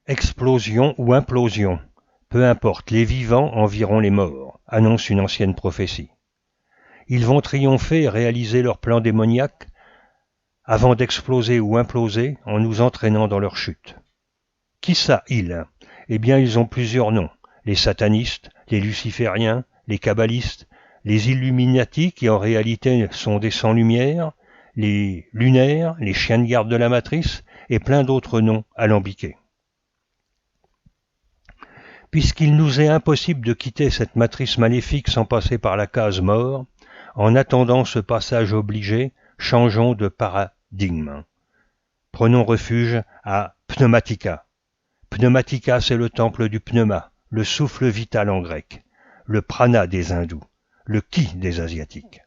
Explosion ou implosion, peu importe, les vivants environt les morts, annonce une ancienne prophétie. Ils vont triompher et réaliser leur plan démoniaque avant d'exploser ou imploser en nous entraînant dans leur chute. Qui ça, ils? Eh bien, ils ont plusieurs noms. Les satanistes, les lucifériens, les kabbalistes, les illuminati qui en réalité sont des sans-lumière, les lunaires, les chiens de garde de la matrice et plein d'autres noms alambiqués. Puisqu'il nous est impossible de quitter cette matrice maléfique sans passer par la case mort, en attendant ce passage obligé, changeons de paradigme. Prenons refuge à Pneumatica. Pneumatica, c'est le temple du pneuma, le souffle vital en grec, le prana des hindous, le ki des asiatiques.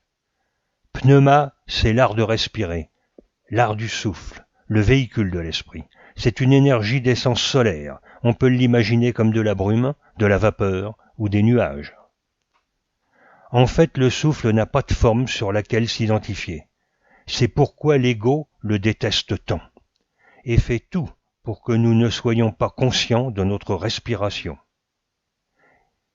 Pneuma, c'est l'art de respirer, l'art du souffle, le véhicule de l'esprit. C'est une énergie d'essence solaire, on peut l'imaginer comme de la brume, de la vapeur ou des nuages. En fait, le souffle n'a pas de forme sur laquelle s'identifier. C'est pourquoi l'ego le déteste tant, et fait tout pour que nous ne soyons pas conscients de notre respiration.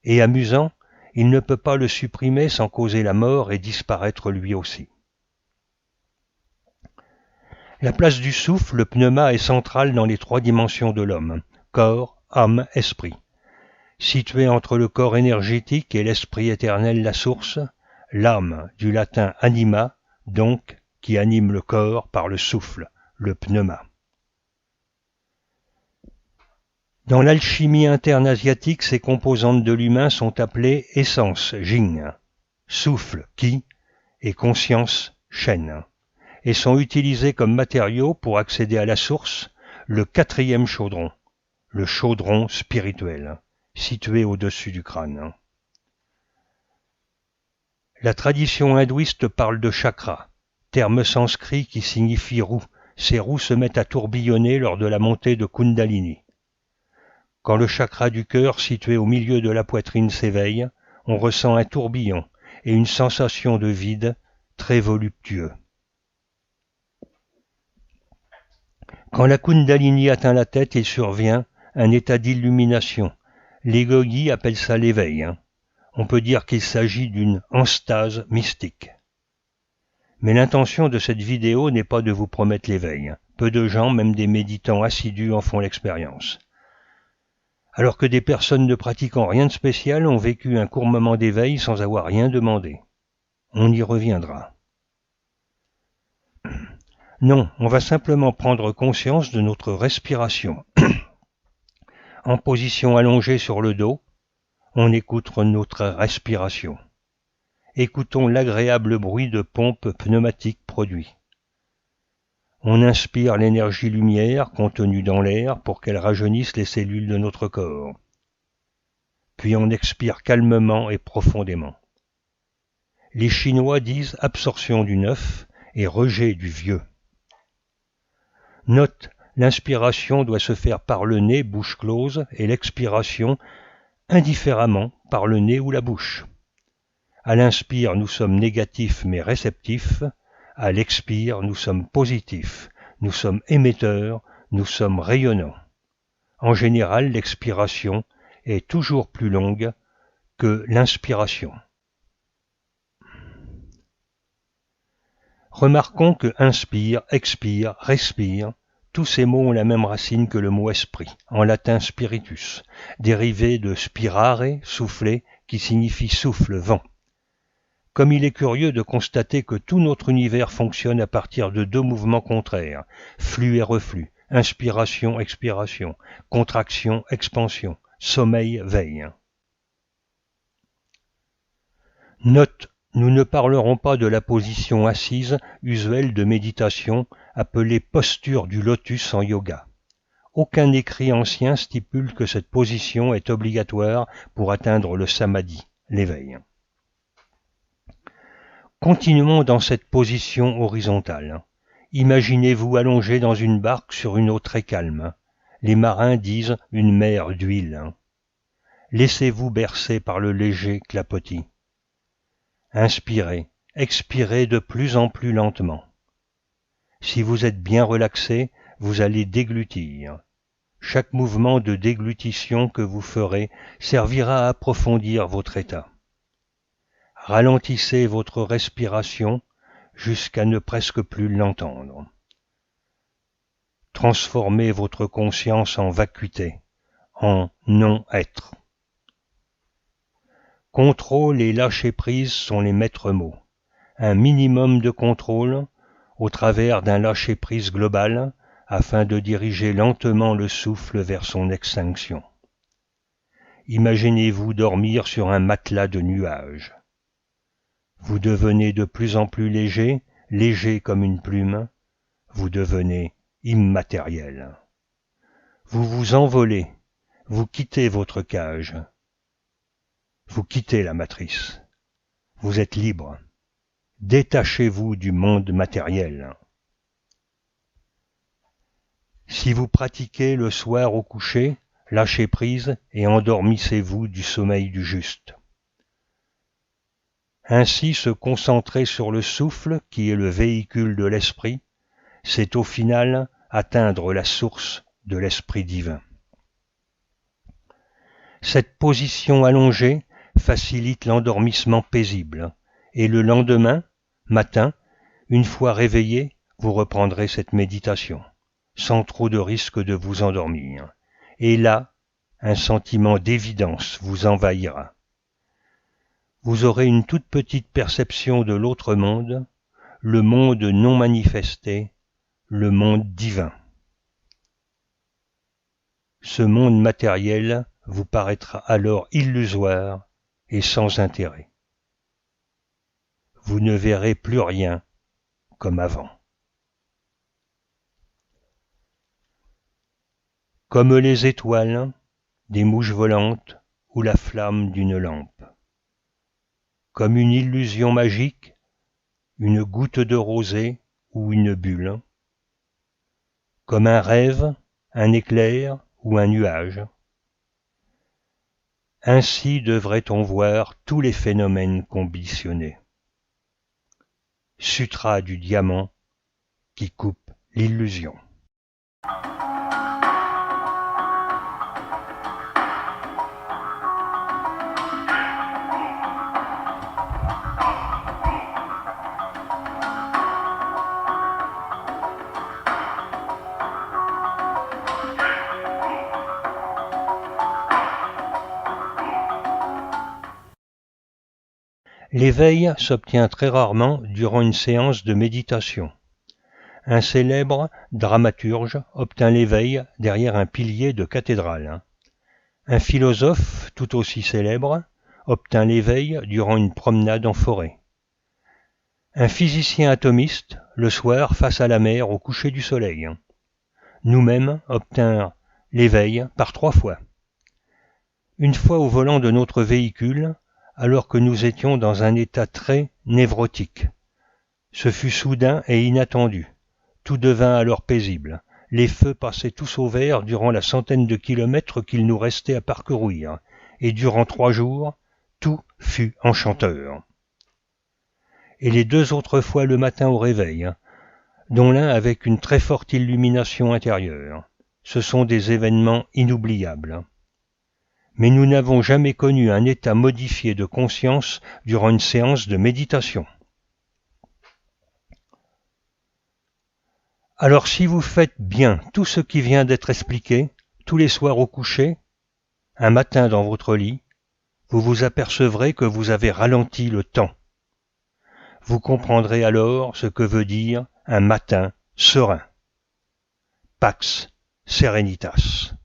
Et amusant, il ne peut pas le supprimer sans causer la mort et disparaître lui aussi. La place du souffle, le pneuma, est centrale dans les trois dimensions de l'homme, corps, âme, esprit. Situé entre le corps énergétique et l'esprit éternel, la source, l'âme, du latin anima, donc, qui anime le corps par le souffle, le pneuma. Dans l'alchimie interne asiatique, ces composantes de l'humain sont appelées essence, jing, souffle, ki, et conscience, shen, et sont utilisées comme matériaux pour accéder à la source, le quatrième chaudron, le chaudron spirituel, situé au-dessus du crâne. La tradition hindouiste parle de chakra, terme sanskrit qui signifie roue. Ces roues se mettent à tourbillonner lors de la montée de Kundalini. Quand le chakra du cœur situé au milieu de la poitrine s'éveille, on ressent un tourbillon et une sensation de vide très voluptueux. Quand la Kundalini atteint la tête, il survient un état d'illumination. Les yogis appellent ça l'éveil. On peut dire qu'il s'agit d'une enstase mystique. Mais l'intention de cette vidéo n'est pas de vous promettre l'éveil. Peu de gens, même des méditants assidus, en font l'expérience. Alors que des personnes ne pratiquant rien de spécial ont vécu un court moment d'éveil sans avoir rien demandé. On y reviendra. Non, on va simplement prendre conscience de notre respiration. En position allongée sur le dos, on écoute notre respiration. Écoutons l'agréable bruit de pompe pneumatique produit. On inspire l'énergie lumière contenue dans l'air pour qu'elle rajeunisse les cellules de notre corps. Puis on expire calmement et profondément. Les Chinois disent absorption du neuf et rejet du vieux. Note, l'inspiration doit se faire par le nez, bouche close, et l'expiration indifféremment par le nez ou la bouche. À l'inspire, nous sommes négatifs mais réceptifs. À l'expire, nous sommes positifs. Nous sommes émetteurs, nous sommes rayonnants. En général, l'expiration est toujours plus longue que l'inspiration. Remarquons que inspire, expire, respire, tous ces mots ont la même racine que le mot esprit, en latin spiritus, dérivé de spirare, souffler, qui signifie souffle, vent. Comme il est curieux de constater que tout notre univers fonctionne à partir de deux mouvements contraires, flux et reflux, inspiration, expiration, contraction, expansion, sommeil, veille. Note, nous ne parlerons pas de la position assise usuelle de méditation appelée posture du lotus en yoga. Aucun écrit ancien stipule que cette position est obligatoire pour atteindre le samadhi, l'éveil. Continuons dans cette position horizontale. Imaginez-vous allongé dans une barque sur une eau très calme. Les marins disent une mer d'huile. Laissez-vous bercer par le léger clapotis. Inspirez, expirez de plus en plus lentement. Si vous êtes bien relaxé, vous allez déglutir. Chaque mouvement de déglutition que vous ferez servira à approfondir votre état. Ralentissez votre respiration jusqu'à ne presque plus l'entendre. Transformez votre conscience en vacuité, en non-être. Contrôle et lâcher-prise sont les maîtres mots. Un minimum de contrôle au travers d'un lâcher-prise global afin de diriger lentement le souffle vers son extinction. Imaginez-vous dormir sur un matelas de nuages. Vous devenez de plus en plus léger, léger comme une plume, vous devenez immatériel. Vous vous envolez, vous quittez votre cage, vous quittez la matrice, vous êtes libre. Détachez-vous du monde matériel. Si vous pratiquez le soir au coucher, lâchez prise et endormissez-vous du sommeil du juste. Ainsi se concentrer sur le souffle qui est le véhicule de l'esprit, c'est au final atteindre la source de l'esprit divin. Cette position allongée facilite l'endormissement paisible, et le lendemain, matin, une fois réveillé, vous reprendrez cette méditation, sans trop de risque de vous endormir. Et là, un sentiment d'évidence vous envahira. Vous aurez une toute petite perception de l'autre monde, le monde non manifesté, le monde divin. Ce monde matériel vous paraîtra alors illusoire et sans intérêt. Vous ne verrez plus rien comme avant. Comme les étoiles, des mouches volantes ou la flamme d'une lampe. Comme une illusion magique, une goutte de rosée ou une bulle. Comme un rêve, un éclair ou un nuage. Ainsi devrait-on voir tous les phénomènes conditionnés. Sutra du diamant qui coupe l'illusion. L'éveil s'obtient très rarement durant une séance de méditation. Un célèbre dramaturge obtint l'éveil derrière un pilier de cathédrale. Un philosophe, tout aussi célèbre, obtint l'éveil durant une promenade en forêt. Un physicien atomiste, le soir face à la mer au coucher du soleil. Nous-mêmes obtinrent l'éveil par 3 fois. Une fois au volant de notre véhicule, alors que nous étions dans un état très névrotique. Ce fut soudain et inattendu. Tout devint alors paisible. Les feux passaient tous au vert durant la centaine de kilomètres qu'il nous restait à parcourir, et durant 3 jours, tout fut enchanteur. Et les 2 autres fois le matin au réveil, dont l'un avec une très forte illumination intérieure. Ce sont des événements inoubliables. Mais nous n'avons jamais connu un état modifié de conscience durant une séance de méditation. Alors si vous faites bien tout ce qui vient d'être expliqué, tous les soirs au coucher, un matin dans votre lit, vous vous apercevrez que vous avez ralenti le temps. Vous comprendrez alors ce que veut dire un matin serein. Pax Serenitas.